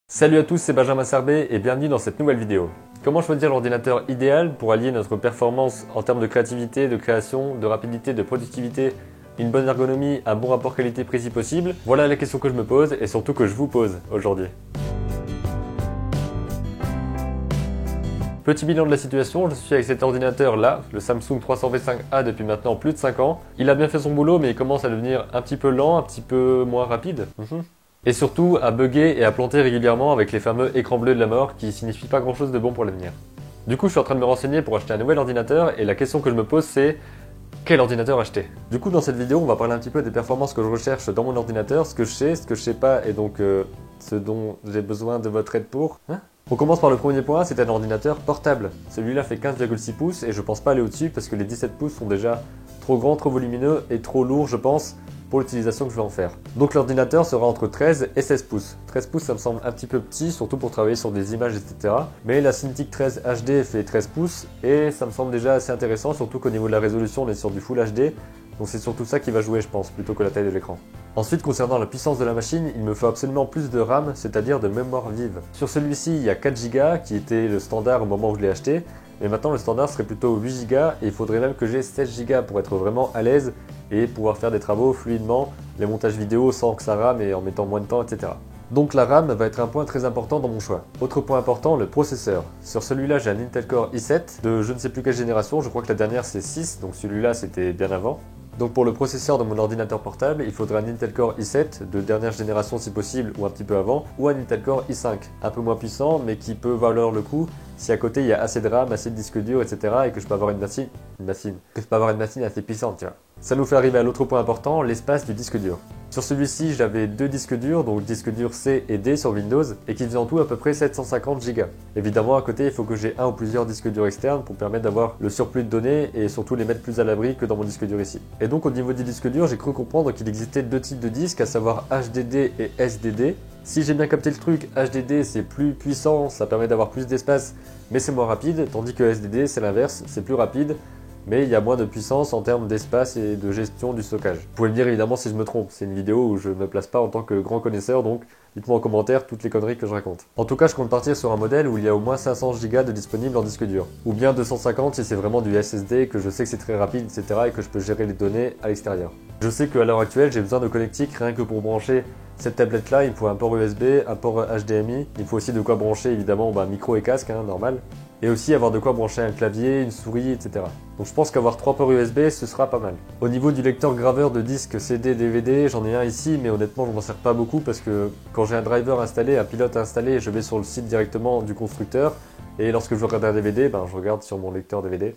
Salut à tous, c'est Benjamin Serbet et bienvenue dans cette nouvelle vidéo. Comment choisir l'ordinateur idéal pour allier notre performance en termes de créativité, de création, de rapidité, de productivité, une bonne ergonomie, un bon rapport qualité-prix si possible? Voilà la question que je me pose et surtout que je vous pose aujourd'hui. Petit bilan de la situation, je suis avec cet ordinateur là, le Samsung 300V5A depuis maintenant plus de 5 ans. Il a bien fait son boulot mais il commence à devenir un petit peu lent, un petit peu moins rapide. Et surtout à bugger et à planter régulièrement avec les fameux écrans bleus de la mort qui signifient pas grand chose de bon pour l'avenir. Du coup je suis en train de me renseigner pour acheter un nouvel ordinateur et la question que je me pose c'est quel ordinateur acheter? Du coup dans cette vidéo on va parler un petit peu des performances que je recherche dans mon ordinateur, ce que je sais, ce que je sais pas et donc ce dont j'ai besoin de votre aide pour. On commence par le premier point, c'est un ordinateur portable. Celui-là fait 15,6 pouces et je pense pas aller au-dessus parce que les 17 pouces sont déjà trop grands, trop volumineux et trop lourds je pense pour l'utilisation que je vais en faire. Donc l'ordinateur sera entre 13 et 16 pouces. 13 pouces ça me semble un petit peu petit, surtout pour travailler sur des images etc. Mais la Cintiq 13 HD fait 13 pouces et ça me semble déjà assez intéressant, surtout qu'au niveau de la résolution on est sur du Full HD. Donc c'est surtout ça qui va jouer je pense, plutôt que la taille de l'écran. Ensuite concernant la puissance de la machine, il me faut absolument plus de RAM, c'est-à-dire de mémoire vive. Sur celui-ci il y a 4 Go qui était le standard au moment où je l'ai acheté. Mais maintenant le standard serait plutôt 8 Go et il faudrait même que j'ai 16 Go pour être vraiment à l'aise et pouvoir faire des travaux fluidement, les montages vidéo sans que ça rame et en mettant moins de temps, etc. Donc la RAM va être un point très important dans mon choix. Autre point important, le processeur. Sur celui-là j'ai un Intel Core i7 de je ne sais plus quelle génération, je crois que la dernière c'est 6, donc celui-là c'était bien avant. Donc pour le processeur de mon ordinateur portable, il faudrait un Intel Core i7 de dernière génération si possible ou un petit peu avant, ou un Intel Core i5, un peu moins puissant mais qui peut valoir le coup si à côté il y a assez de RAM, assez de disque dur, etc. et que je peux avoir une machine assez puissante, tu vois. Ça nous fait arriver à l'autre point important, l'espace du disque dur. Sur celui-ci, j'avais deux disques durs, donc disque dur C et D sur Windows, et qui faisaient en tout à peu près 750 Go. Évidemment, à côté, il faut que j'ai un ou plusieurs disques durs externes pour permettre d'avoir le surplus de données et surtout les mettre plus à l'abri que dans mon disque dur ici. Et donc au niveau des disques durs, j'ai cru comprendre qu'il existait deux types de disques, à savoir HDD et SDD. Si j'ai bien capté le truc, HDD c'est plus puissant, ça permet d'avoir plus d'espace, mais c'est moins rapide, tandis que SDD c'est l'inverse, c'est plus rapide, mais il y a moins de puissance en termes d'espace et de gestion du stockage. Vous pouvez me dire évidemment si je me trompe, c'est une vidéo où je ne me place pas en tant que grand connaisseur, donc dites-moi en commentaire toutes les conneries que je raconte. En tout cas, je compte partir sur un modèle où il y a au moins 500 Go de disponible en disque dur, ou bien 250 si c'est vraiment du SSD, que je sais que c'est très rapide, etc. et que je peux gérer les données à l'extérieur. Je sais qu'à l'heure actuelle, j'ai besoin de connectiques rien que pour brancher cette tablette là, il me faut un port USB, un port HDMI, il faut aussi de quoi brancher évidemment micro et casque, normal. Et aussi avoir de quoi brancher un clavier, une souris, etc. Donc je pense qu'avoir 3 ports USB, ce sera pas mal. Au niveau du lecteur graveur de disques CD, DVD, j'en ai un ici, mais honnêtement je m'en sers pas beaucoup parce que quand j'ai un driver installé, un pilote installé, je vais sur le site directement du constructeur. Et lorsque je regarde un DVD, je regarde sur mon lecteur DVD.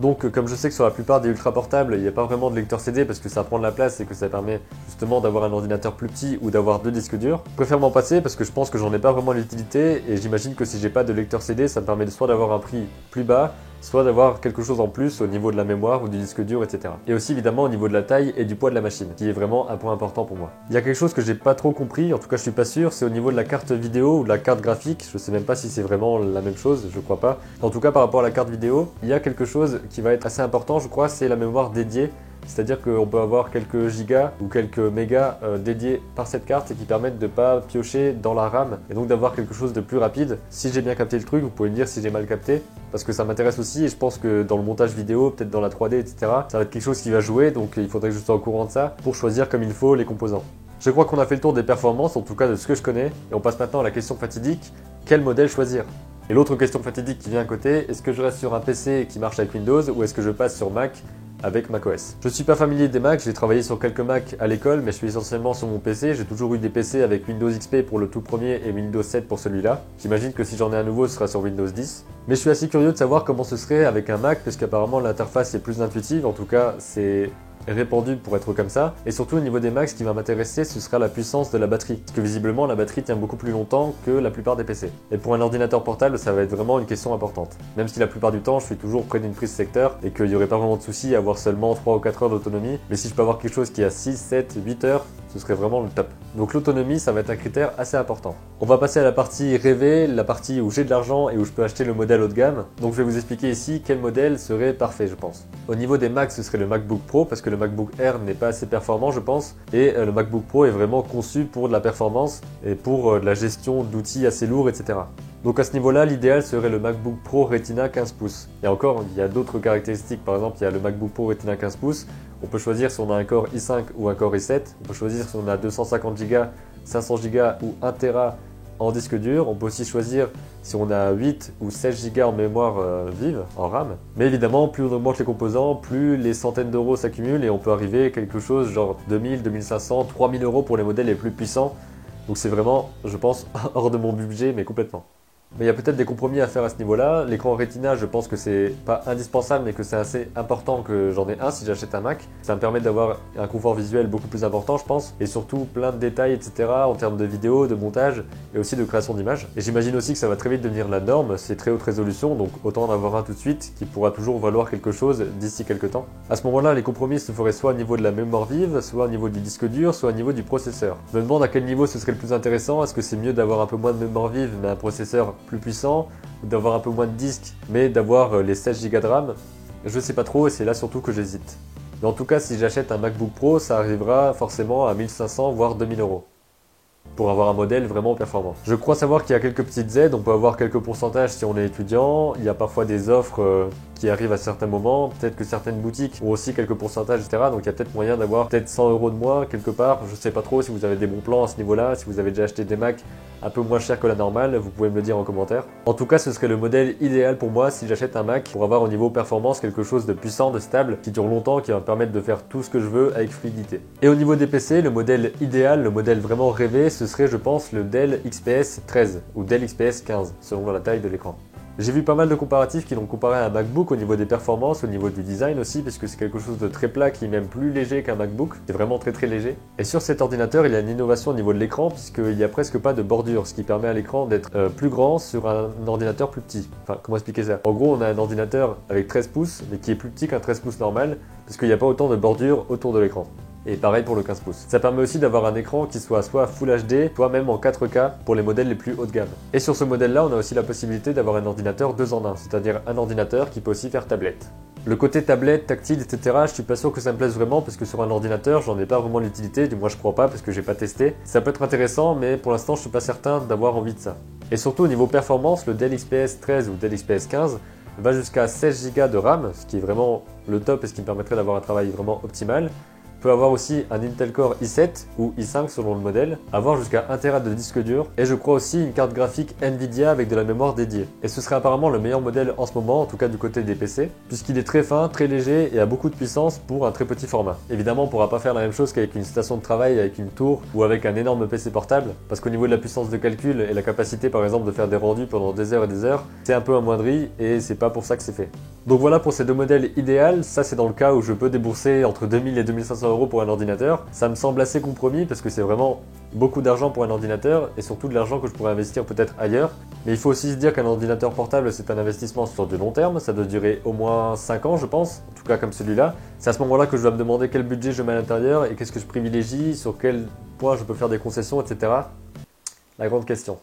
Donc comme je sais que sur la plupart des ultra portables, il n'y a pas vraiment de lecteur CD parce que ça prend de la place et que ça permet justement d'avoir un ordinateur plus petit ou d'avoir deux disques durs, je préfère m'en passer parce que je pense que j'en ai pas vraiment l'utilité et j'imagine que si j'ai pas de lecteur CD, ça me permet soit d'avoir un prix plus bas, soit d'avoir quelque chose en plus au niveau de la mémoire ou du disque dur, etc. Et aussi évidemment au niveau de la taille et du poids de la machine, qui est vraiment un point important pour moi. Il y a quelque chose que j'ai pas trop compris, en tout cas je suis pas sûr, c'est au niveau de la carte vidéo ou de la carte graphique, je sais même pas si c'est vraiment la même chose, je crois pas. En tout cas par rapport à la carte vidéo, il y a quelque chose qui va être assez important je crois, c'est la mémoire dédiée. C'est-à-dire qu'on peut avoir quelques gigas ou quelques mégas dédiés par cette carte et qui permettent de ne pas piocher dans la RAM et donc d'avoir quelque chose de plus rapide. Si j'ai bien capté le truc, vous pouvez me dire si j'ai mal capté parce que ça m'intéresse aussi et je pense que dans le montage vidéo, peut-être dans la 3D, etc., ça va être quelque chose qui va jouer donc il faudrait que je sois au courant de ça pour choisir comme il faut les composants. Je crois qu'on a fait le tour des performances, en tout cas de ce que je connais, et on passe maintenant à la question fatidique, quel modèle choisir? Et l'autre question fatidique qui vient à côté, est-ce que je reste sur un PC qui marche avec Windows ou est-ce que je passe sur Mac avec macOS. Je suis pas familier des Macs, j'ai travaillé sur quelques Macs à l'école, mais je suis essentiellement sur mon PC. J'ai toujours eu des PC avec Windows XP pour le tout premier et Windows 7 pour celui-là. J'imagine que si j'en ai un nouveau, ce sera sur Windows 10. Mais je suis assez curieux de savoir comment ce serait avec un Mac, parce qu'apparemment l'interface est plus intuitive, en tout cas c'est répandu pour être comme ça. Et surtout au niveau des Macs, ce qui va m'intéresser, ce sera la puissance de la batterie. Parce que visiblement la batterie tient beaucoup plus longtemps que la plupart des PC. Et pour un ordinateur portable, ça va être vraiment une question importante. Même si la plupart du temps, je suis toujours près d'une prise secteur et qu'il n'y aurait pas vraiment de souci à avoir seulement 3 ou 4 heures d'autonomie. Mais si je peux avoir quelque chose qui a 6, 7, 8 heures, ce serait vraiment le top. Donc l'autonomie, ça va être un critère assez important. On va passer à la partie rêvée, la partie où j'ai de l'argent et où je peux acheter le modèle haut de gamme. Donc je vais vous expliquer ici quel modèle serait parfait, je pense. Au niveau des Macs, ce serait le MacBook Pro parce que le MacBook Air n'est pas assez performant, je pense. Et le MacBook Pro est vraiment conçu pour de la performance et pour de la gestion d'outils assez lourds, etc. Donc à ce niveau-là, l'idéal serait le MacBook Pro Retina 15 pouces. Et encore, il y a d'autres caractéristiques. Par exemple, il y a le MacBook Pro Retina 15 pouces. On peut choisir si on a un Core i5 ou un Core i7. On peut choisir si on a 250 Go, 500 Go ou 1 Tera en disque dur. On peut aussi choisir si on a 8 ou 16 Go en mémoire vive, en RAM. Mais évidemment, plus on augmente les composants, plus les centaines d'euros s'accumulent et on peut arriver à quelque chose genre 2000, 2500, 3000 euros pour les modèles les plus puissants. Donc c'est vraiment, je pense, hors de mon budget, mais complètement. Mais il y a peut-être des compromis à faire à ce niveau-là. L'écran Retina, je pense que c'est pas indispensable, mais que c'est assez important que j'en ai un si j'achète un Mac. Ça me permet d'avoir un confort visuel beaucoup plus important, je pense, et surtout plein de détails, etc. en termes de vidéo, de montage et aussi de création d'images. Et j'imagine aussi que ça va très vite devenir la norme, c'est très haute résolution, donc autant en avoir un tout de suite qui pourra toujours valoir quelque chose d'ici quelques temps. À ce moment-là, les compromis se feraient soit au niveau de la mémoire vive, soit au niveau du disque dur, soit au niveau du processeur. Je me demande à quel niveau ce serait le plus intéressant. Est-ce que c'est mieux d'avoir un peu moins de mémoire vive mais un processeur plus puissant, ou d'avoir un peu moins de disques mais d'avoir les 16 Go de RAM? Je sais pas trop et c'est là surtout que j'hésite. Mais en tout cas, si j'achète un MacBook Pro, ça arrivera forcément à 1500 voire 2000 euros pour avoir un modèle vraiment performant. Je crois savoir qu'il y a quelques petites aides, on peut avoir quelques pourcentages si on est étudiant, il y a parfois des offres qui arrivent à certains moments, peut-être que certaines boutiques ont aussi quelques pourcentages, etc. Donc il y a peut-être moyen d'avoir peut-être 100 euros de moins quelque part, je sais pas trop si vous avez des bons plans à ce niveau-là, si vous avez déjà acheté des Macs un peu moins chers que la normale, vous pouvez me le dire en commentaire. En tout cas, ce serait le modèle idéal pour moi si j'achète un Mac pour avoir au niveau performance quelque chose de puissant, de stable, qui dure longtemps, qui va me permettre de faire tout ce que je veux avec fluidité. Et au niveau des PC, le modèle idéal, le modèle vraiment rêvé, ce serait je pense le Dell XPS 13 ou Dell XPS 15 selon la taille de l'écran. J'ai vu pas mal de comparatifs qui l'ont comparé à un MacBook au niveau des performances, au niveau du design aussi, puisque c'est quelque chose de très plat qui est même plus léger qu'un MacBook. C'est vraiment très très léger. Et sur cet ordinateur, il y a une innovation au niveau de l'écran, puisqu'il n'y a presque pas de bordure, ce qui permet à l'écran d'être plus grand sur un ordinateur plus petit. Enfin, comment expliquer ça? En gros, on a un ordinateur avec 13 pouces, mais qui est plus petit qu'un 13 pouces normal, parce qu'il n'y a pas autant de bordure autour de l'écran. Et pareil pour le 15 pouces. Ça permet aussi d'avoir un écran qui soit Full HD, soit même en 4K pour les modèles les plus haut de gamme. Et sur ce modèle-là, on a aussi la possibilité d'avoir un ordinateur 2 en 1, c'est-à-dire un ordinateur qui peut aussi faire tablette. Le côté tablette, tactile, etc., je suis pas sûr que ça me plaise vraiment parce que sur un ordinateur, j'en ai pas vraiment l'utilité, du moins je crois pas parce que j'ai pas testé. Ça peut être intéressant, mais pour l'instant, je suis pas certain d'avoir envie de ça. Et surtout au niveau performance, le Dell XPS 13 ou Dell XPS 15 va jusqu'à 16 Go de RAM, ce qui est vraiment le top et ce qui me permettrait d'avoir un travail vraiment optimal. Peut avoir aussi un Intel Core i7 ou i5 selon le modèle, avoir jusqu'à 1 Tera de disque dur et je crois aussi une carte graphique Nvidia avec de la mémoire dédiée. Et ce serait apparemment le meilleur modèle en ce moment, en tout cas du côté des PC, puisqu'il est très fin, très léger et a beaucoup de puissance pour un très petit format. Évidemment, on ne pourra pas faire la même chose qu'avec une station de travail, avec une tour ou avec un énorme PC portable, parce qu'au niveau de la puissance de calcul et la capacité par exemple de faire des rendus pendant des heures et des heures, c'est un peu amoindri et c'est pas pour ça que c'est fait. Donc voilà pour ces deux modèles idéaux, ça c'est dans le cas où je peux débourser entre 2000 et 2500 euros pour un ordinateur. Ça me semble assez compromis parce que c'est vraiment beaucoup d'argent pour un ordinateur et surtout de l'argent que je pourrais investir peut-être ailleurs. Mais il faut aussi se dire qu'un ordinateur portable c'est un investissement sur du long terme, ça doit durer au moins 5 ans je pense, en tout cas comme celui-là. C'est à ce moment-là que je dois me demander quel budget je mets à l'intérieur et qu'est-ce que je privilégie, sur quel point je peux faire des concessions, etc. La grande question.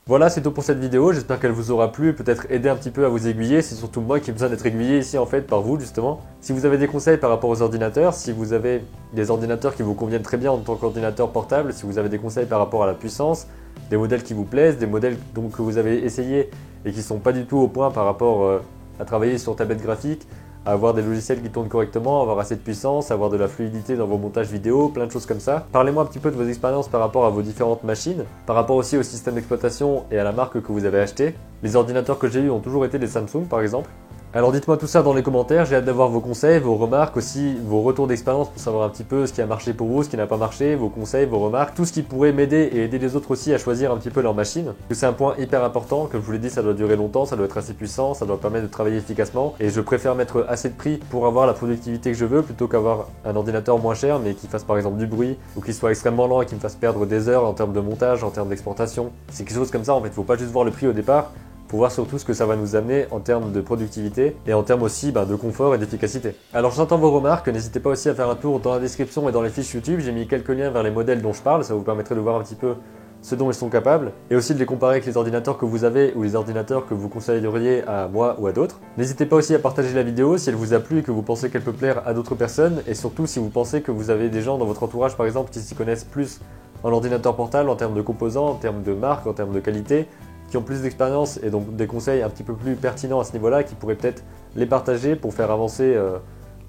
Voilà, c'est tout pour cette vidéo, j'espère qu'elle vous aura plu et peut-être aidé un petit peu à vous aiguiller, c'est surtout moi qui ai besoin d'être aiguillé ici en fait par vous justement. Si vous avez des conseils par rapport aux ordinateurs, si vous avez des ordinateurs qui vous conviennent très bien en tant qu'ordinateur portable, si vous avez des conseils par rapport à la puissance, des modèles qui vous plaisent, des modèles donc, que vous avez essayés et qui ne sont pas du tout au point par rapport à travailler sur tablette graphique, à avoir des logiciels qui tournent correctement, avoir assez de puissance, avoir de la fluidité dans vos montages vidéo, plein de choses comme ça. Parlez-moi un petit peu de vos expériences par rapport à vos différentes machines, par rapport aussi au système d'exploitation et à la marque que vous avez acheté. Les ordinateurs que j'ai eus ont toujours été des Samsung par exemple. Alors dites-moi tout ça dans les commentaires, j'ai hâte d'avoir vos conseils, vos remarques aussi, vos retours d'expérience pour savoir un petit peu ce qui a marché pour vous, ce qui n'a pas marché, vos conseils, vos remarques, tout ce qui pourrait m'aider et aider les autres aussi à choisir un petit peu leur machine. Parce que c'est un point hyper important, comme je vous l'ai dit, ça doit durer longtemps, ça doit être assez puissant, ça doit permettre de travailler efficacement et je préfère mettre assez de prix pour avoir la productivité que je veux plutôt qu'avoir un ordinateur moins cher mais qui fasse par exemple du bruit ou qui soit extrêmement lent et qui me fasse perdre des heures en termes de montage, en termes d'exportation. C'est quelque chose comme ça en fait, faut pas juste voir le prix au départ. pour voir surtout ce que ça va nous amener en termes de productivité et en termes aussi de confort et d'efficacité. Alors j'entends vos remarques, n'hésitez pas aussi à faire un tour dans la description et dans les fiches YouTube, j'ai mis quelques liens vers les modèles dont je parle, ça vous permettrait de voir un petit peu ce dont ils sont capables, et aussi de les comparer avec les ordinateurs que vous avez ou les ordinateurs que vous conseilleriez à moi ou à d'autres. N'hésitez pas aussi à partager la vidéo si elle vous a plu et que vous pensez qu'elle peut plaire à d'autres personnes, et surtout si vous pensez que vous avez des gens dans votre entourage par exemple qui s'y connaissent plus en ordinateur portable, en termes de composants, en termes de marque, en termes de qualité, qui ont plus d'expérience et donc des conseils un petit peu plus pertinents à ce niveau-là, qui pourraient peut-être les partager pour faire avancer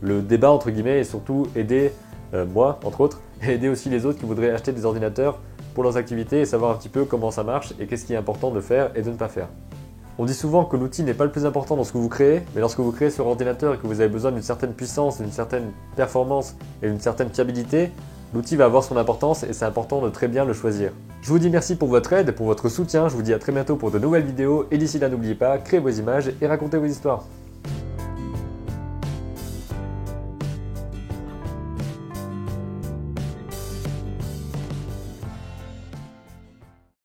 le débat entre guillemets et surtout aider moi entre autres, et aider aussi les autres qui voudraient acheter des ordinateurs pour leurs activités et savoir un petit peu comment ça marche et qu'est-ce qui est important de faire et de ne pas faire. On dit souvent que l'outil n'est pas le plus important dans ce que vous créez, mais lorsque vous créez sur ordinateur et que vous avez besoin d'une certaine puissance, d'une certaine performance et d'une certaine fiabilité, l'outil va avoir son importance et c'est important de très bien le choisir. Je vous dis merci pour votre aide et pour votre soutien, je vous dis à très bientôt pour de nouvelles vidéos et d'ici là n'oubliez pas, créez vos images et racontez vos histoires.